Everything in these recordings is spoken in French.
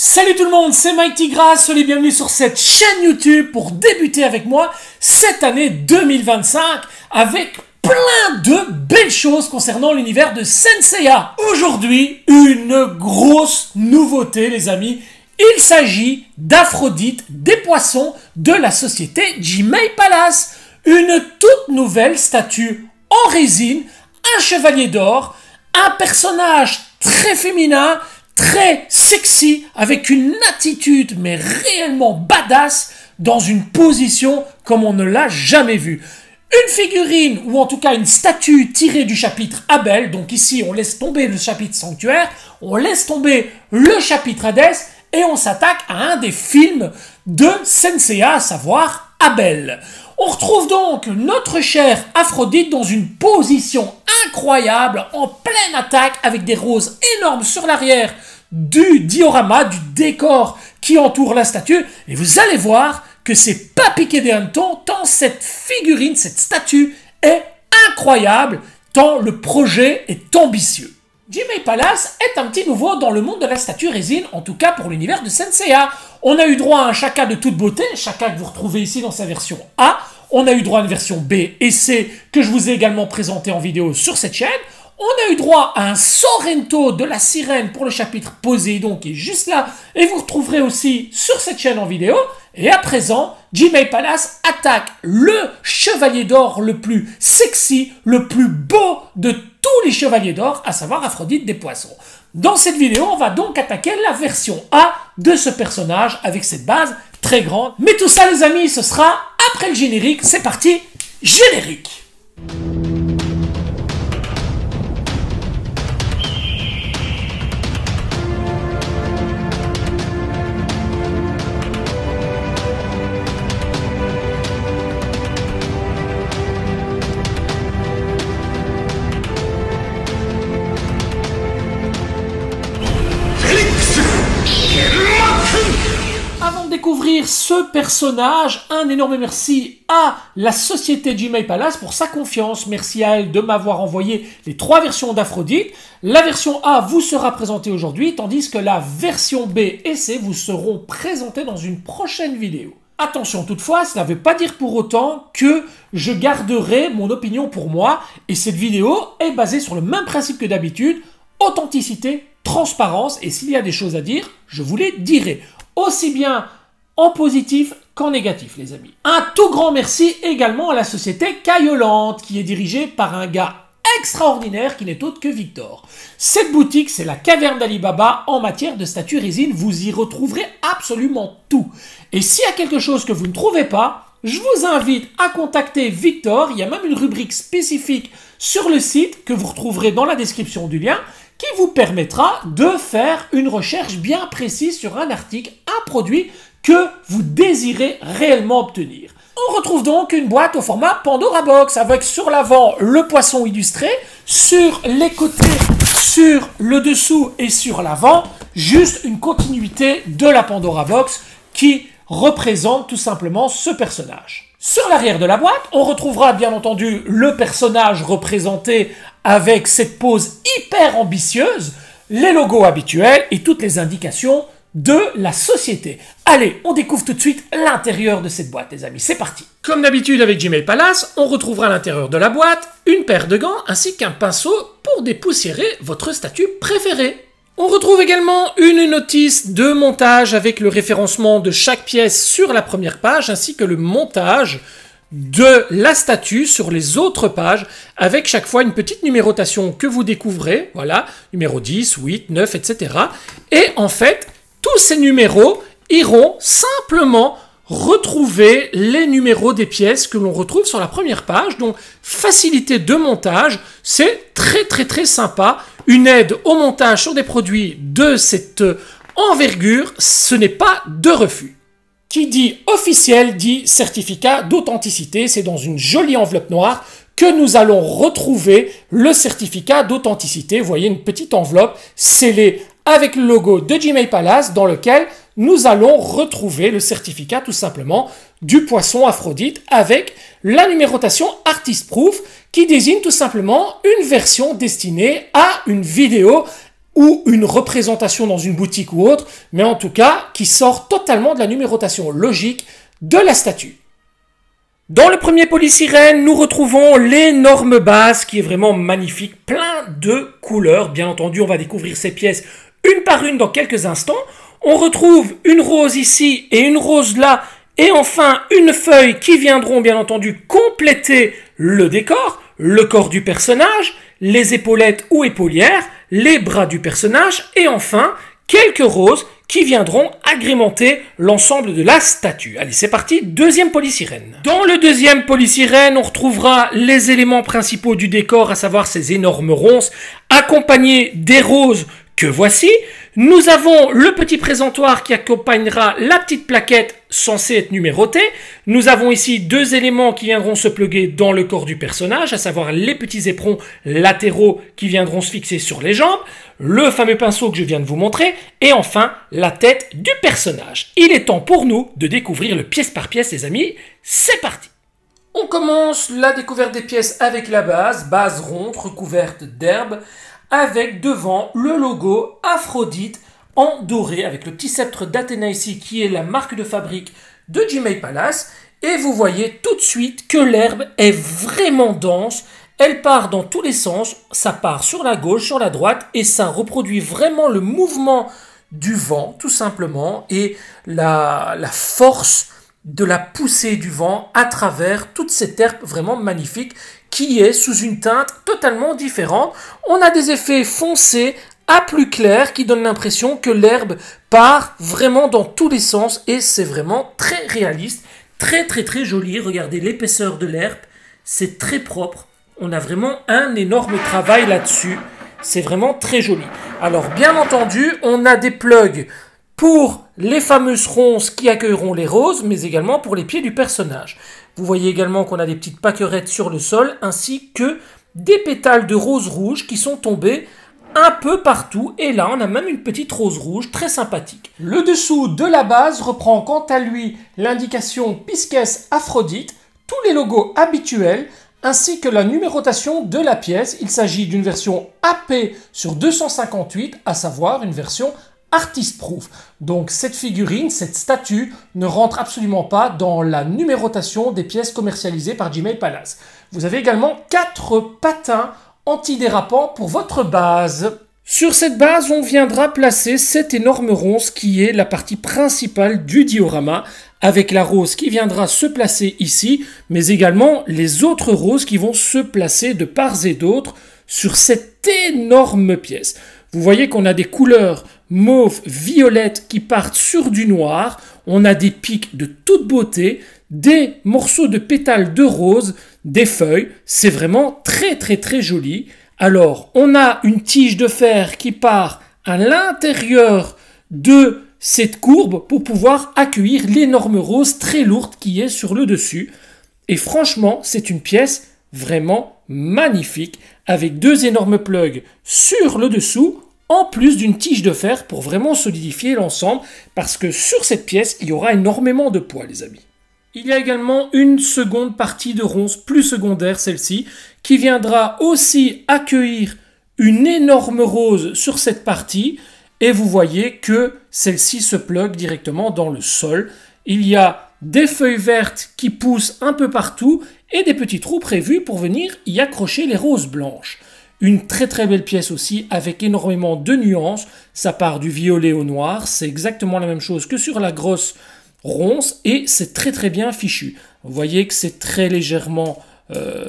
Salut tout le monde, c'est Mighty Grass, soyez les bienvenus sur cette chaîne YouTube pour débuter avec moi cette année 2025 avec plein de belles choses concernant l'univers de Saint Seiya. Aujourd'hui, une grosse nouveauté les amis, il s'agit d'Aphrodite des poissons de la société Jimei Palace. Une toute nouvelle statue en résine, un chevalier d'or, un personnage très féminin, très sexy, avec une attitude mais réellement badass, dans une position comme on ne l'a jamais vu. Une figurine, ou en tout cas une statue tirée du chapitre Abel, donc ici on laisse tomber le chapitre Sanctuaire, on laisse tomber le chapitre Hadès, et on s'attaque à un des films de Saint Seiya, à savoir Abel. On retrouve donc notre chère Aphrodite dans une position incroyable, en pleine attaque, avec des roses énormes sur l'arrière du diorama, du décor qui entoure la statue. Et vous allez voir que c'est pas piqué des hannetons, tant cette figurine, cette statue est incroyable, tant le projet est ambitieux. Jimei Palace est un petit nouveau dans le monde de la statue résine, en tout cas pour l'univers de Saint Seiya. On a eu droit à un Shaka de toute beauté, Shaka que vous retrouvez ici dans sa version A. On a eu droit à une version B et C que je vous ai également présenté en vidéo sur cette chaîne. On a eu droit à un Sorrento de la sirène pour le chapitre Poséidon qui est juste là et vous retrouverez aussi sur cette chaîne en vidéo. Et à présent, Jimei Palace attaque le chevalier d'or le plus sexy, le plus beau de tous les chevaliers d'or, à savoir Aphrodite des poissons. Dans cette vidéo, on va donc attaquer la version A de ce personnage avec cette base très grande. Mais tout ça les amis, ce sera après le générique. C'est parti, générique! Avant de découvrir ce personnage, un énorme merci à la société Jimei Palace pour sa confiance. Merci à elle de m'avoir envoyé les 3 versions d'Aphrodite. La version A vous sera présentée aujourd'hui, tandis que la version B et C vous seront présentées dans une prochaine vidéo. Attention toutefois, cela ne veut pas dire pour autant que je garderai mon opinion pour moi, et cette vidéo est basée sur le même principe que d'habitude, authenticité, transparence, et s'il y a des choses à dire, je vous les dirai. Aussi bien en positif qu'en négatif, les amis. Un tout grand merci également à la société Kaiolante, qui est dirigée par un gars extraordinaire qui n'est autre que Victor. Cette boutique, c'est la caverne d'Ali Baba en matière de statues résine. Vous y retrouverez absolument tout. Et s'il y a quelque chose que vous ne trouvez pas, je vous invite à contacter Victor. Il y a même une rubrique spécifique sur le site que vous retrouverez dans la description du lien, qui vous permettra de faire une recherche bien précise sur un article, un produit que vous désirez réellement obtenir. On retrouve donc une boîte au format Pandora Box avec sur l'avant le poisson illustré, sur les côtés, sur le dessous et sur l'avant, juste une continuité de la Pandora Box qui représente tout simplement ce personnage. Sur l'arrière de la boîte, on retrouvera bien entendu le personnage représenté avec cette pose hyper ambitieuse, les logos habituels et toutes les indications de la société. Allez, on découvre tout de suite l'intérieur de cette boîte, les amis. C'est parti. Comme d'habitude avec Jimei Palace, on retrouvera à l'intérieur de la boîte une paire de gants ainsi qu'un pinceau pour dépoussiérer votre statue préférée. On retrouve également une notice de montage avec le référencement de chaque pièce sur la première page ainsi que le montage de la statue sur les autres pages avec chaque fois une petite numérotation que vous découvrez, voilà, numéro 10, 8, 9, etc. Et en fait, tous ces numéros iront simplement retrouver les numéros des pièces que l'on retrouve sur la première page. Donc, facilité de montage, c'est très sympa. Une aide au montage sur des produits de cette envergure, ce n'est pas de refus. Qui dit officiel dit certificat d'authenticité. C'est dans une jolie enveloppe noire que nous allons retrouver le certificat d'authenticité. Vous voyez une petite enveloppe scellée avec le logo de Jimei Palace dans lequel nous allons retrouver le certificat tout simplement du poisson Aphrodite avec la numérotation Artist Proof qui désigne tout simplement une version destinée à une vidéo ou une représentation dans une boutique ou autre, mais en tout cas qui sort totalement de la numérotation logique de la statue. Dans le premier polysirène, nous retrouvons l'énorme base qui est vraiment magnifique, plein de couleurs. Bien entendu, on va découvrir ces pièces une par une dans quelques instants. On retrouve une rose ici et une rose là, et enfin une feuille qui viendront bien entendu compléter le décor, le corps du personnage, les épaulettes ou épaulières, les bras du personnage, et enfin quelques roses qui viendront agrémenter l'ensemble de la statue. Allez, c'est parti, deuxième polysirène. Dans le deuxième polysirène, on retrouvera les éléments principaux du décor, à savoir ces énormes ronces, accompagnés des roses que voici. Nous avons le petit présentoir qui accompagnera la petite plaquette censée être numérotée. Nous avons ici deux éléments qui viendront se pluguer dans le corps du personnage, à savoir les petits éperons latéraux qui viendront se fixer sur les jambes, le fameux pinceau que je viens de vous montrer, et enfin la tête du personnage. Il est temps pour nous de découvrir le pièce par pièce, les amis. C'est parti! On commence la découverte des pièces avec la base ronde recouverte d'herbe, avec devant le logo Aphrodite en doré, avec le petit sceptre d'Athéna ici, qui est la marque de fabrique de Jimei Palace. Et vous voyez tout de suite que l'herbe est vraiment dense. Elle part dans tous les sens, ça part sur la gauche, sur la droite, et ça reproduit vraiment le mouvement du vent, tout simplement, et la force de la poussée du vent à travers toute cette herbe vraiment magnifique qui est sous une teinte totalement différente. On a des effets foncés à plus clair qui donnent l'impression que l'herbe part vraiment dans tous les sens et c'est vraiment très réaliste, très joli. Regardez l'épaisseur de l'herbe, c'est très propre. On a vraiment un énorme travail là-dessus. C'est vraiment très joli. Alors bien entendu, on a des plugs pour les fameuses ronces qui accueilleront les roses, mais également pour les pieds du personnage. Vous voyez également qu'on a des petites pâquerettes sur le sol, ainsi que des pétales de rose rouge qui sont tombés un peu partout. Et là, on a même une petite rose rouge très sympathique. Le dessous de la base reprend quant à lui l'indication Pisces Aphrodite, tous les logos habituels, ainsi que la numérotation de la pièce. Il s'agit d'une version AP sur 258, à savoir une version Artist Proof. Donc cette figurine, cette statue ne rentre absolument pas dans la numérotation des pièces commercialisées par Jimei Palace. Vous avez également 4 patins antidérapants pour votre base. Sur cette base, on viendra placer cette énorme ronce qui est la partie principale du diorama, avec la rose qui viendra se placer ici, mais également les autres roses qui vont se placer de part et d'autre sur cette énorme pièce. Vous voyez qu'on a des couleurs mauve, violette qui partent sur du noir. On a des pics de toute beauté, des morceaux de pétales de rose, des feuilles. C'est vraiment très joli. Alors, on a une tige de fer qui part à l'intérieur de cette courbe pour pouvoir accueillir l'énorme rose très lourde qui est sur le dessus. Et franchement, c'est une pièce vraiment magnifique avec 2 énormes plugs sur le dessous en plus d'une tige de fer pour vraiment solidifier l'ensemble parce que sur cette pièce, il y aura énormément de poids, les amis. Il y a également une seconde partie de ronce, plus secondaire celle-ci, qui viendra aussi accueillir une énorme rose sur cette partie et vous voyez que celle-ci se plug directement dans le sol. Il y a des feuilles vertes qui poussent un peu partout et des petits trous prévus pour venir y accrocher les roses blanches. Une très belle pièce aussi avec énormément de nuances. Ça part du violet au noir. C'est exactement la même chose que sur la grosse ronce et c'est très bien fichu. Vous voyez que c'est très légèrement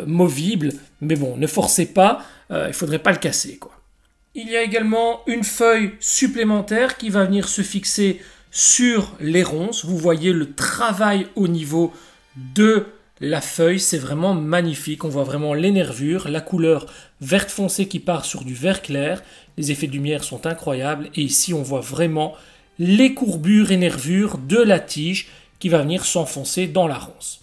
movible. Mais bon, ne forcez pas. Il faudrait pas le casser, quoi. Il y a également une feuille supplémentaire qui va venir se fixer sur les ronces. Vous voyez le travail au niveau de la feuille, c'est vraiment magnifique. On voit vraiment les nervures, la couleur verte foncée qui part sur du vert clair. Les effets de lumière sont incroyables. Et ici, on voit vraiment les courbures et nervures de la tige qui va venir s'enfoncer dans la ronce.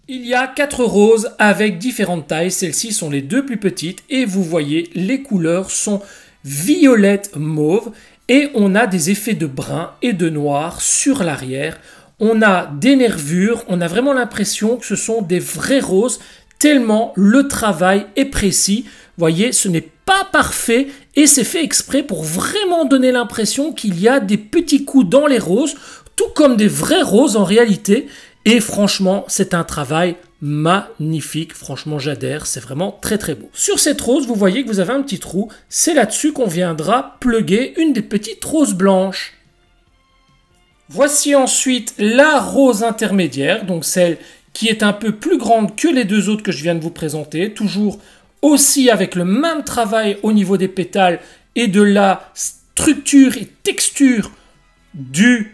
Il y a 4 roses avec différentes tailles. Celles-ci sont les 2 plus petites. Et vous voyez, les couleurs sont violette mauve. Et on a des effets de brun et de noir sur l'arrière. On a des nervures, on a vraiment l'impression que ce sont des vraies roses, tellement le travail est précis. Vous voyez, ce n'est pas parfait et c'est fait exprès pour vraiment donner l'impression qu'il y a des petits coups dans les roses, tout comme des vraies roses en réalité. Et franchement, c'est un travail magnifique. Franchement, j'adhère. C'est vraiment très très beau. Sur cette rose, vous voyez que vous avez un petit trou. C'est là-dessus qu'on viendra plugger une des petites roses blanches. Voici ensuite la rose intermédiaire, donc celle qui est un peu plus grande que les deux autres que je viens de vous présenter. Toujours aussi avec le même travail au niveau des pétales et de la structure et texture de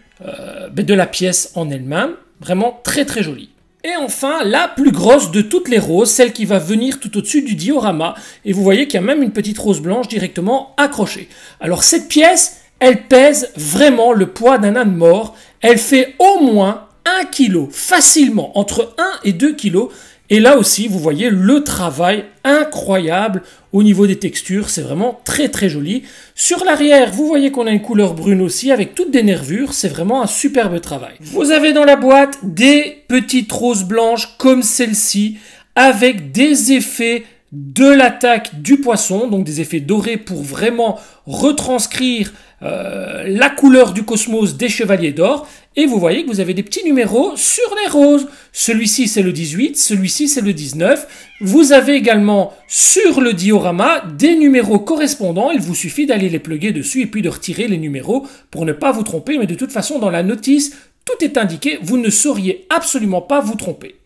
la pièce en elle-même. Vraiment très très jolie. Et enfin, la plus grosse de toutes les roses, celle qui va venir tout au-dessus du diorama. Et vous voyez qu'il y a même une petite rose blanche directement accrochée. Alors cette pièce, elle pèse vraiment le poids d'un âne mort. Elle fait au moins 1 kg, facilement, entre 1 et 2 kg. Et là aussi, vous voyez le travail incroyable au niveau des textures. C'est vraiment très très joli. Sur l'arrière, vous voyez qu'on a une couleur brune aussi avec toutes des nervures. C'est vraiment un superbe travail. Vous avez dans la boîte des petites roses blanches comme celle-ci avec des effets de l'attaque du poisson, donc des effets dorés pour vraiment retranscrire la couleur du cosmos des chevaliers d'or. Et vous voyez que vous avez des petits numéros sur les roses. Celui-ci, c'est le 18, celui-ci, c'est le 19. Vous avez également sur le diorama des numéros correspondants. Il vous suffit d'aller les plugger dessus et puis de retirer les numéros pour ne pas vous tromper. Mais de toute façon, dans la notice, tout est indiqué. Vous ne sauriez absolument pas vous tromper.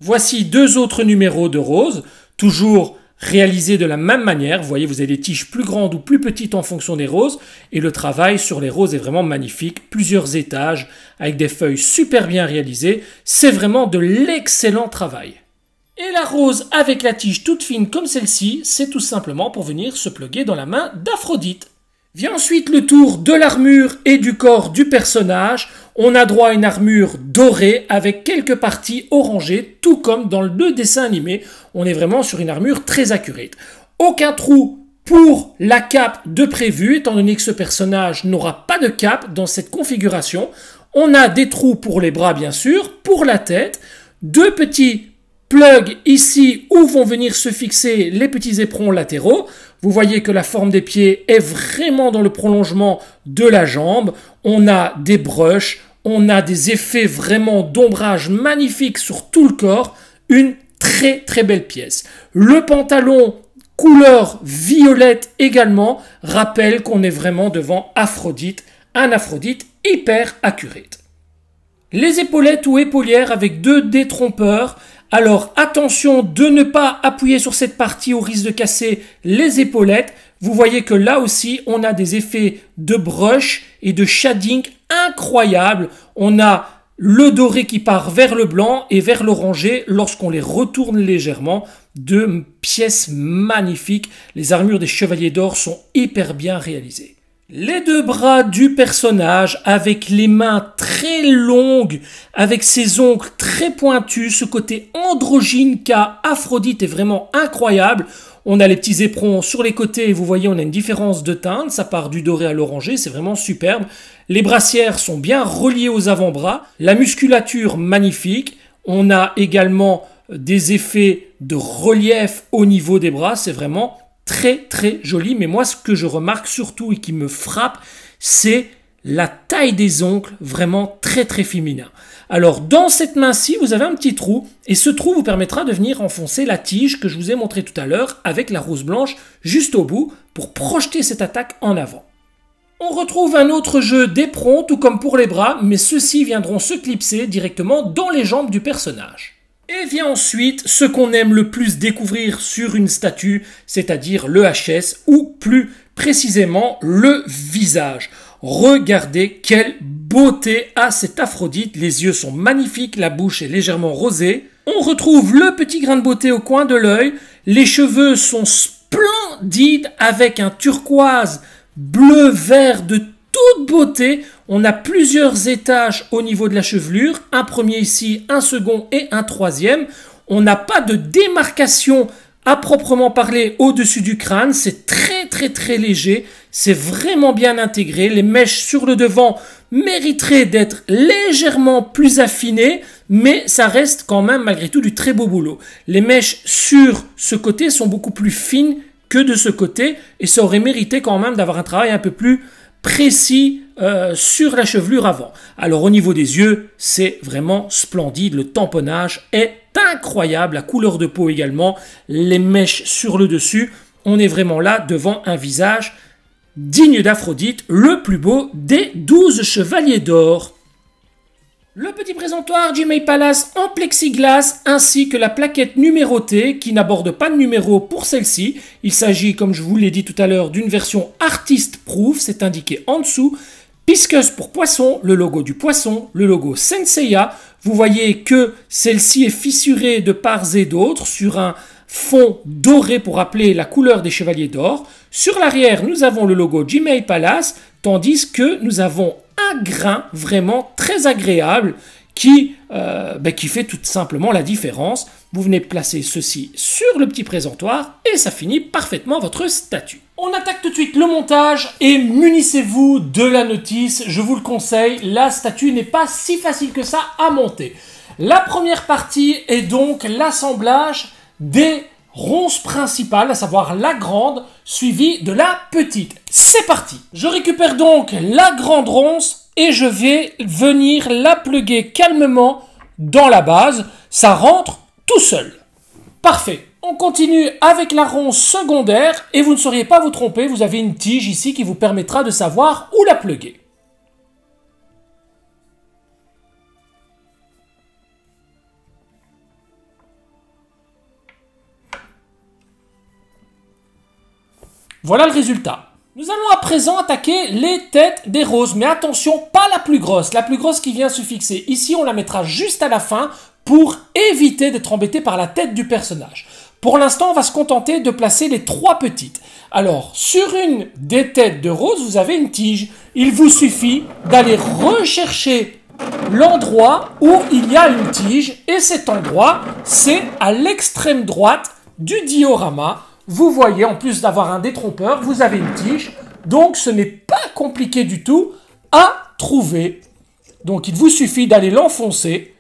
Voici deux autres numéros de roses, toujours réalisés de la même manière. Vous voyez, vous avez des tiges plus grandes ou plus petites en fonction des roses. Et le travail sur les roses est vraiment magnifique. Plusieurs étages avec des feuilles super bien réalisées. C'est vraiment de l'excellent travail. Et la rose avec la tige toute fine comme celle-ci, c'est tout simplement pour venir se plugger dans la main d'Aphrodite. Vient ensuite le tour de l'armure et du corps du personnage. On a droit à une armure dorée avec quelques parties orangées, tout comme dans le dessin animé. On est vraiment sur une armure très accurate. Aucun trou pour la cape de prévu, étant donné que ce personnage n'aura pas de cape dans cette configuration. On a des trous pour les bras, bien sûr, pour la tête, deux petits plugs ici où vont venir se fixer les petits éperons latéraux. Vous voyez que la forme des pieds est vraiment dans le prolongement de la jambe. On a des brushes, on a des effets vraiment d'ombrage magnifiques sur tout le corps. Une très très belle pièce. Le pantalon couleur violette également rappelle qu'on est vraiment devant Aphrodite, un Aphrodite hyper accurate. Les épaulettes ou épaulières avec deux détrompeurs. Alors attention de ne pas appuyer sur cette partie au risque de casser les épaulettes. Vous voyez que là aussi on a des effets de brush et de shading incroyables. On a le doré qui part vers le blanc et vers l'orangé lorsqu'on les retourne légèrement. Deux pièces magnifiques. Les armures des chevaliers d'or sont hyper bien réalisées. Les deux bras du personnage avec les mains très longues, avec ses ongles très pointus, ce côté androgyne qu'a Aphrodite est vraiment incroyable. On a les petits éperons sur les côtés et vous voyez on a une différence de teinte, ça part du doré à l'orangé, c'est vraiment superbe. Les brassières sont bien reliées aux avant-bras, la musculature magnifique, on a également des effets de relief au niveau des bras, c'est vraiment très très joli, mais moi ce que je remarque surtout et qui me frappe, c'est la taille des ongles, vraiment très très féminin. Alors dans cette main-ci, vous avez un petit trou, et ce trou vous permettra de venir enfoncer la tige que je vous ai montré tout à l'heure avec la rose blanche juste au bout pour projeter cette attaque en avant. On retrouve un autre jeu d'éperons, tout comme pour les bras, mais ceux-ci viendront se clipser directement dans les jambes du personnage. Et vient ensuite ce qu'on aime le plus découvrir sur une statue, c'est-à-dire le HS ou plus précisément le visage. Regardez quelle beauté a cette Aphrodite, les yeux sont magnifiques, la bouche est légèrement rosée. On retrouve le petit grain de beauté au coin de l'œil, les cheveux sont splendides avec un turquoise bleu-vert de toute beauté. On a plusieurs étages au niveau de la chevelure, un premier ici, un second et un troisième. On n'a pas de démarcation à proprement parler au-dessus du crâne, c'est très très très léger, c'est vraiment bien intégré. Les mèches sur le devant mériteraient d'être légèrement plus affinées, mais ça reste quand même malgré tout du très beau boulot. Les mèches sur ce côté sont beaucoup plus fines que de ce côté et ça aurait mérité quand même d'avoir un travail un peu plus précis sur la chevelure avant. Alors au niveau des yeux, c'est vraiment splendide, le tamponnage est incroyable, la couleur de peau également, les mèches sur le dessus, on est vraiment là devant un visage digne d'Aphrodite, le plus beau des 12 chevaliers d'or. Le petit présentoir Gmail Palace en plexiglas ainsi que la plaquette numérotée qui n'aborde pas de numéro pour celle-ci. Il s'agit, comme je vous l'ai dit tout à l'heure, d'une version Artist Proof, c'est indiqué en dessous. Piscus pour poisson, le logo du poisson, le logo Senseiya. Vous voyez que celle-ci est fissurée de part et d'autre sur un fond doré pour rappeler la couleur des chevaliers d'or. Sur l'arrière, nous avons le logo Gmail Palace, tandis que nous avons un grain vraiment très agréable qui fait tout simplement la différence. Vous venez placer ceci sur le petit présentoir et ça finit parfaitement votre statue. On attaque tout de suite le montage et munissez-vous de la notice, je vous le conseille, la statue n'est pas si facile que ça à monter. La première partie est donc l'assemblage des ronces principales, à savoir la grande, suivie de la petite. C'est parti! Je récupère donc la grande ronce et je vais venir la pluguer calmement dans la base. Ça rentre tout seul. Parfait. On continue avec la ronce secondaire et vous ne sauriez pas vous tromper, vous avez une tige ici qui vous permettra de savoir où la pluguer. Voilà le résultat. Nous allons à présent attaquer les têtes des roses, mais attention, pas la plus grosse qui vient se fixer. Ici, on la mettra juste à la fin pour éviter d'être embêté par la tête du personnage. Pour l'instant, on va se contenter de placer les 3 petites. Alors, sur une des têtes de rose, vous avez une tige. Il vous suffit d'aller rechercher l'endroit où il y a une tige, et cet endroit, c'est à l'extrême droite du diorama. Vous voyez, en plus d'avoir un détrompeur, vous avez une tige. Donc, ce n'est pas compliqué du tout à trouver. Donc, il vous suffit d'aller l'enfoncer.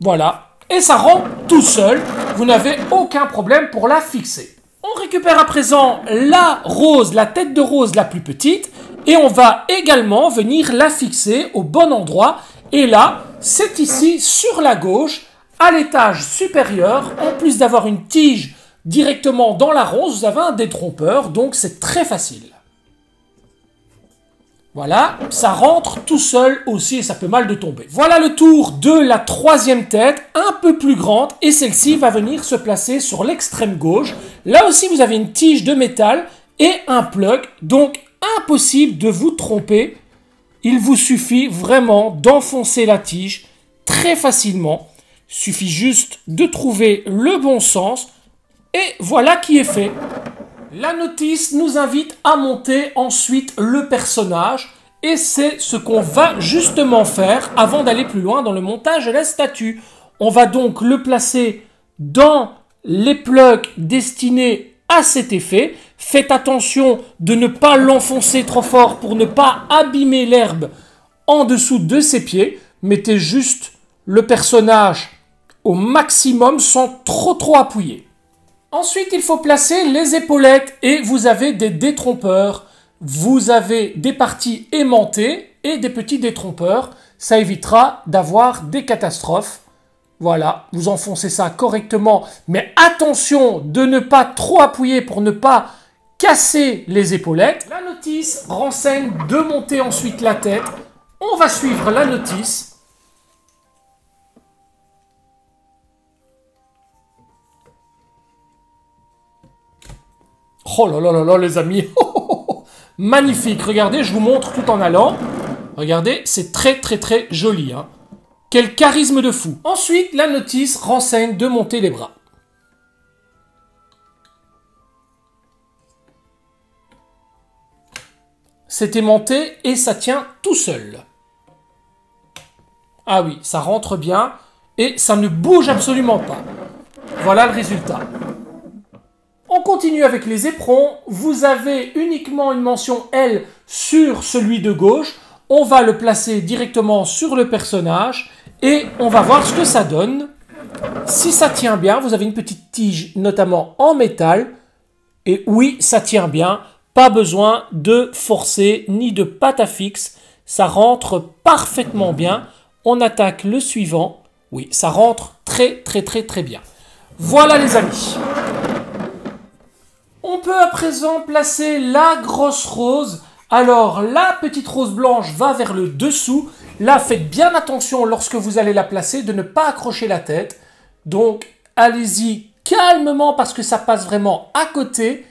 Voilà. Et ça rentre tout seul. Vous n'avez aucun problème pour la fixer. On récupère à présent la rose, la tête de rose la plus petite. Et on va également venir la fixer au bon endroit. Et là, c'est ici, sur la gauche, à l'étage supérieur. En plus d'avoir une tige directement dans la ronce, vous avez un détrompeur, donc c'est très facile. Voilà, ça rentre tout seul aussi et ça peut mal de tomber. Voilà le tour de la 3e tête, un peu plus grande, et celle-ci va venir se placer sur l'extrême gauche. Là aussi, vous avez une tige de métal et un plug, donc impossible de vous tromper. Il vous suffit vraiment d'enfoncer la tige très facilement. Il suffit juste de trouver le bon sens. Et voilà qui est fait. La notice nous invite à monter ensuite le personnage et c'est ce qu'on va justement faire avant d'aller plus loin dans le montage de la statue. On va donc le placer dans les plugs destinés à cet effet. Faites attention de ne pas l'enfoncer trop fort pour ne pas abîmer l'herbe en dessous de ses pieds. Mettez juste le personnage au maximum sans trop appuyer. Ensuite, il faut placer les épaulettes et vous avez des détrompeurs. Vous avez des parties aimantées et des petits détrompeurs. Ça évitera d'avoir des catastrophes. Voilà, vous enfoncez ça correctement. Mais attention de ne pas trop appuyer pour ne pas casser les épaulettes. La notice renseigne de monter ensuite la tête. On va suivre la notice. Oh là là là là les amis, magnifique, regardez, je vous montre tout en allant. Regardez, c'est très joli. Hein. Quel charisme de fou. Ensuite, la notice renseigne de monter les bras. C'est aimanté et ça tient tout seul. Ah oui, ça rentre bien et ça ne bouge absolument pas. Voilà le résultat. On continue avec les éperons. Vous avez uniquement une mention L sur celui de gauche. On va le placer directement sur le personnage et on va voir ce que ça donne. Si ça tient bien, vous avez une petite tige, notamment en métal. Et oui, ça tient bien. Pas besoin de forcer ni de pâte à fixe. Ça rentre parfaitement bien. On attaque le suivant. Oui, ça rentre très bien. Voilà les amis. On peut à présent placer la grosse rose. Alors, la petite rose blanche va vers le dessous. Là, faites bien attention lorsque vous allez la placer de ne pas accrocher la tête. Donc, allez-y calmement parce que ça passe vraiment à côté.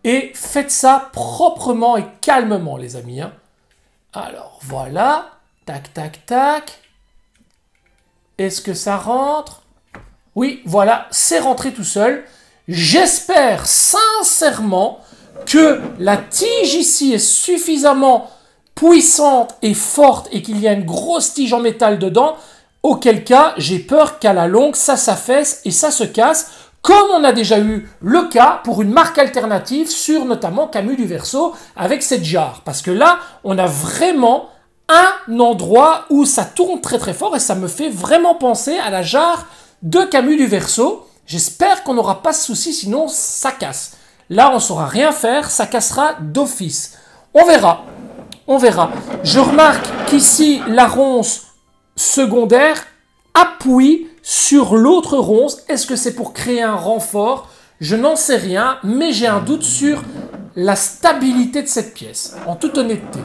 Et faites ça proprement et calmement, les amis. Alors, voilà. Tac, tac, tac. Est-ce que ça rentre? Oui, voilà, c'est rentré tout seul. J'espère sincèrement que la tige ici est suffisamment puissante et forte et qu'il y a une grosse tige en métal dedans, auquel cas j'ai peur qu'à la longue ça s'affaisse et ça se casse, comme on a déjà eu le cas pour une marque alternative sur notamment Camus du Verseau avec cette jarre. Parce que là, on a vraiment un endroit où ça tourne très fort et ça me fait vraiment penser à la jarre de Camus du Verseau. J'espère qu'on n'aura pas de souci, sinon ça casse. Là, on ne saura rien faire, ça cassera d'office. On verra. On verra. Je remarque qu'ici, la ronce secondaire appuie sur l'autre ronce. Est-ce que c'est pour créer un renfort? Je n'en sais rien, mais j'ai un doute sur la stabilité de cette pièce, en toute honnêteté.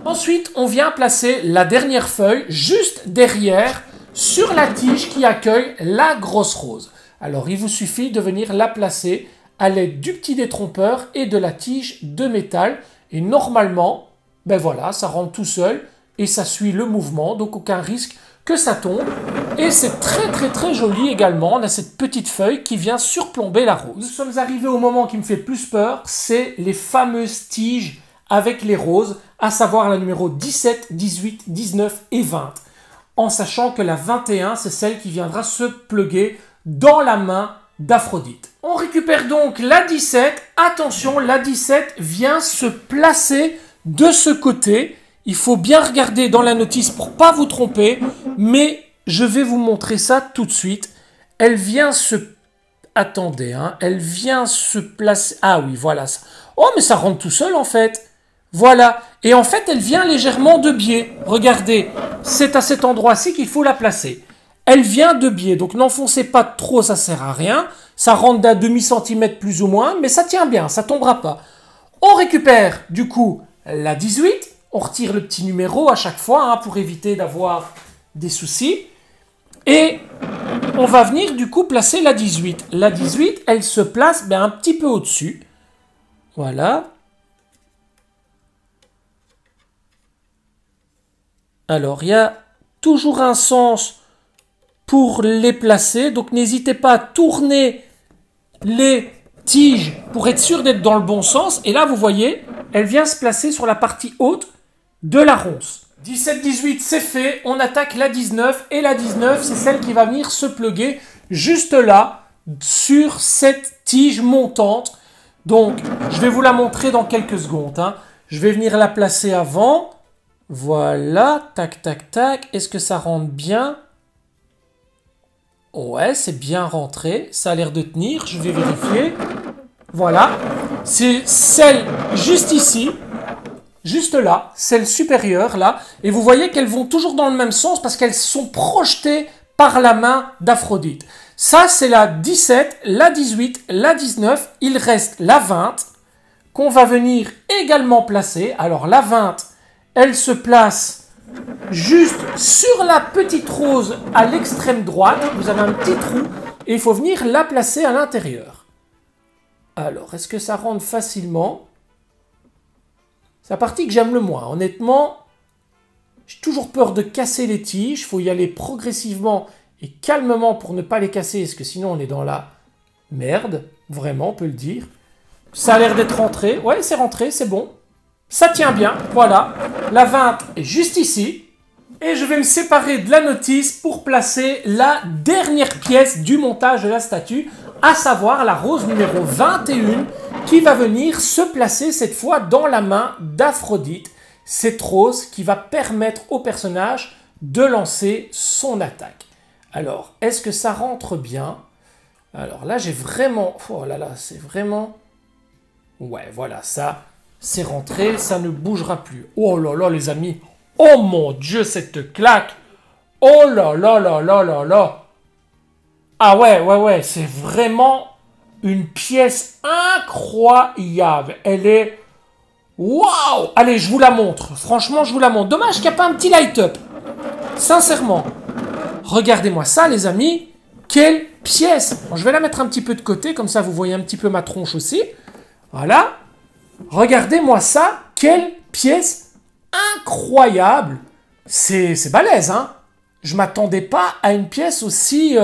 Ensuite, on vient placer la dernière feuille juste derrière sur la tige qui accueille la grosse rose. Alors, il vous suffit de venir la placer à l'aide du petit détrompeur et de la tige de métal. Et normalement, ben voilà, ça rentre tout seul et ça suit le mouvement, donc aucun risque que ça tombe. Et c'est très joli également. On a cette petite feuille qui vient surplomber la rose. Nous sommes arrivés au moment qui me fait le plus peur, c'est les fameuses tiges avec les roses, à savoir la numéro 17, 18, 19 et 20. En sachant que la 21, c'est celle qui viendra se pluguer dans la main d'Aphrodite. On récupère donc la 17. Attention, la 17 vient se placer de ce côté. Il faut bien regarder dans la notice pour ne pas vous tromper, mais je vais vous montrer ça tout de suite. Elle vient se... Attendez, elle vient se placer... Ah oui, voilà. Oh, mais ça rentre tout seul en fait. Voilà, et en fait, elle vient légèrement de biais. Regardez, c'est à cet endroit-ci qu'il faut la placer. Elle vient de biais, donc n'enfoncez pas trop, ça sert à rien. Ça rentre d'un demi-centimètre plus ou moins, mais ça tient bien, ça tombera pas. On récupère, du coup, la 18. On retire le petit numéro à chaque fois, pour éviter d'avoir des soucis. Et on va venir, du coup, placer la 18. La 18, elle se place un petit peu au-dessus. Voilà. Alors, il y a toujours un sens pour les placer. Donc, n'hésitez pas à tourner les tiges pour être sûr d'être dans le bon sens. Et là, vous voyez, elle vient se placer sur la partie haute de la ronce. 17-18, c'est fait. On attaque la 19. Et la 19, c'est celle qui va venir se pluguer juste là, sur cette tige montante. Donc, je vais vous la montrer dans quelques secondes. Je vais venir la placer avant. Voilà, tac, tac, tac. Est-ce que ça rentre bien? Ouais, c'est bien rentré. Ça a l'air de tenir. Je vais vérifier. Voilà. C'est celle juste ici. Juste là. Celle supérieure, là. Et vous voyez qu'elles vont toujours dans le même sens parce qu'elles sont projetées par la main d'Aphrodite. Ça, c'est la 17, la 18, la 19. Il reste la 20 qu'on va venir également placer. Alors, la 20... elle se place juste sur la petite rose à l'extrême droite. Vous avez un petit trou et il faut venir la placer à l'intérieur. Alors, est-ce que ça rentre facilement? C'est la partie que j'aime le moins. Honnêtement, j'ai toujours peur de casser les tiges. Il faut y aller progressivement et calmement pour ne pas les casser, parce que sinon on est dans la merde. Vraiment, on peut le dire. Ça a l'air d'être rentré. Ouais, c'est rentré, c'est bon. Ça tient bien, voilà. La 20 est juste ici. Et je vais me séparer de la notice pour placer la dernière pièce du montage de la statue, à savoir la rose numéro 21, qui va venir se placer cette fois dans la main d'Aphrodite. Cette rose qui va permettre au personnage de lancer son attaque. Alors, est-ce que ça rentre bien? Alors là, j'ai vraiment... Oh là là, c'est vraiment... Ouais, voilà, ça, c'est rentré, ça ne bougera plus. Oh là là, les amis. Oh mon Dieu, cette claque. Oh là là là là là là. Ah ouais, c'est vraiment une pièce incroyable. Elle est... Waouh! Allez, je vous la montre. Franchement, je vous la montre. Dommage qu'il n'y a pas un petit light-up. Sincèrement. Regardez-moi ça, les amis. Quelle pièce! Bon, je vais la mettre un petit peu de côté, comme ça vous voyez un petit peu ma tronche aussi. Voilà. Regardez-moi ça. Quelle pièce incroyable! C'est balèze, hein? Je m'attendais pas à une pièce aussi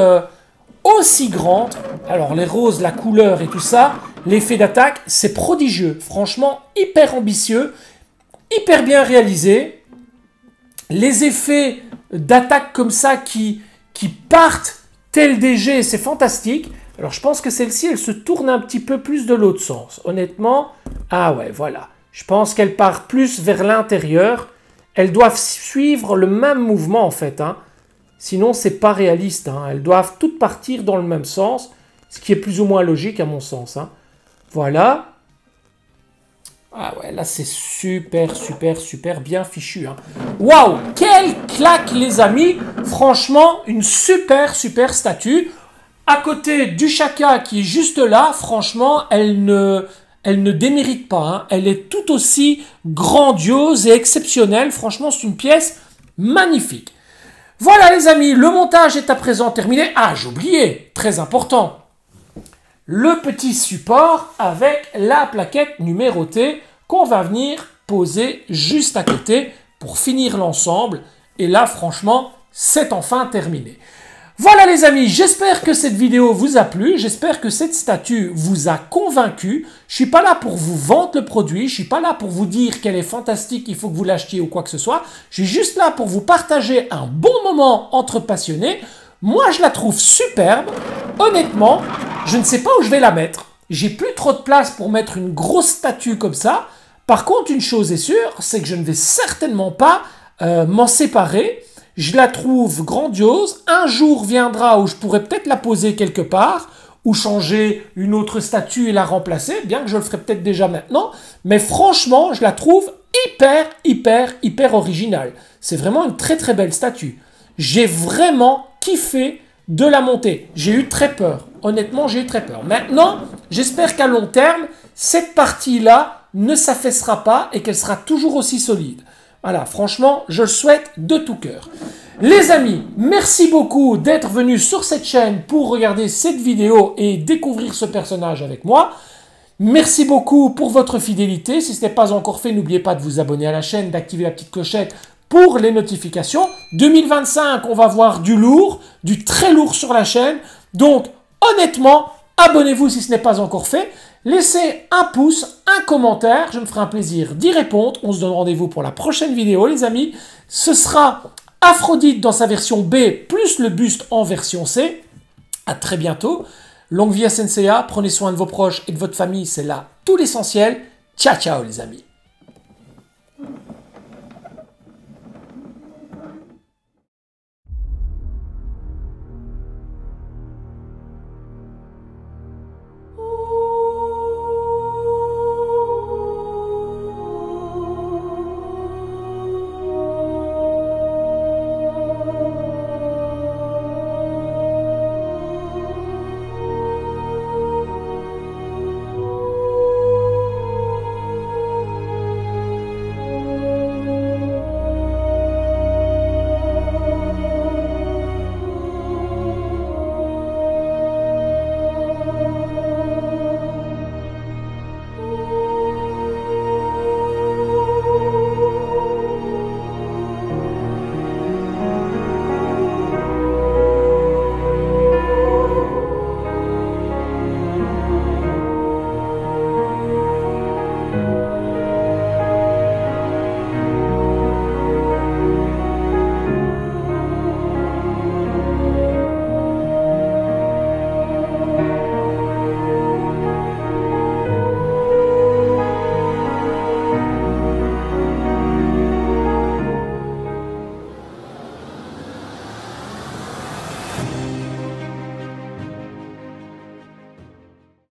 grande. Alors, les roses, la couleur et tout ça, l'effet d'attaque, c'est prodigieux. Franchement, hyper ambitieux, hyper bien réalisé. Les effets d'attaque comme ça qui partent tel des jets, c'est fantastique. Alors, je pense que celle-ci, elle se tourne un petit peu plus de l'autre sens. Honnêtement, ah ouais, voilà. Je pense qu'elle part plus vers l'intérieur. Elles doivent suivre le même mouvement, en fait, hein. Sinon, c'est pas réaliste, hein. Elles doivent toutes partir dans le même sens, ce qui est plus ou moins logique à mon sens, hein. Voilà. Ah ouais, là, c'est super bien fichu, hein. Waouh! Quelle claque, les amis! Franchement, une super statue. À côté du Shaka qui est juste là, franchement, elle ne démérite pas, hein. Elle est tout aussi grandiose et exceptionnelle. Franchement, c'est une pièce magnifique. Voilà les amis, le montage est à présent terminé. Ah, j'ai oublié, très important. Le petit support avec la plaquette numérotée qu'on va venir poser juste à côté pour finir l'ensemble. Et là, franchement, c'est enfin terminé. Voilà les amis, j'espère que cette vidéo vous a plu, j'espère que cette statue vous a convaincu. Je suis pas là pour vous vendre le produit, je suis pas là pour vous dire qu'elle est fantastique, il faut que vous l'achetiez ou quoi que ce soit. Je suis juste là pour vous partager un bon moment entre passionnés. Moi, je la trouve superbe. Honnêtement, je ne sais pas où je vais la mettre. J'ai plus trop de place pour mettre une grosse statue comme ça. Par contre, une chose est sûre, c'est que je ne vais certainement pas m'en séparer. Je la trouve grandiose. Un jour viendra où je pourrais peut-être la poser quelque part, ou changer une autre statue et la remplacer, bien que je le ferai peut-être déjà maintenant. Mais franchement, je la trouve hyper originale. C'est vraiment une très belle statue. J'ai vraiment kiffé de la monter. J'ai eu très peur. Honnêtement, j'ai eu très peur. Maintenant, j'espère qu'à long terme, cette partie-là ne s'affaissera pas et qu'elle sera toujours aussi solide. Voilà, franchement, je le souhaite de tout cœur. Les amis, merci beaucoup d'être venus sur cette chaîne pour regarder cette vidéo et découvrir ce personnage avec moi. Merci beaucoup pour votre fidélité. Si ce n'est pas encore fait, n'oubliez pas de vous abonner à la chaîne, d'activer la petite clochette pour les notifications. 2025, on va voir du lourd, du très lourd sur la chaîne. Donc, honnêtement, abonnez-vous si ce n'est pas encore fait. Laissez un pouce, un commentaire, je me ferai un plaisir d'y répondre. On se donne rendez-vous pour la prochaine vidéo, les amis. Ce sera Aphrodite dans sa version B, plus le buste en version C. À très bientôt. Longue vie à Senseiya, prenez soin de vos proches et de votre famille, c'est là tout l'essentiel. Ciao, ciao les amis.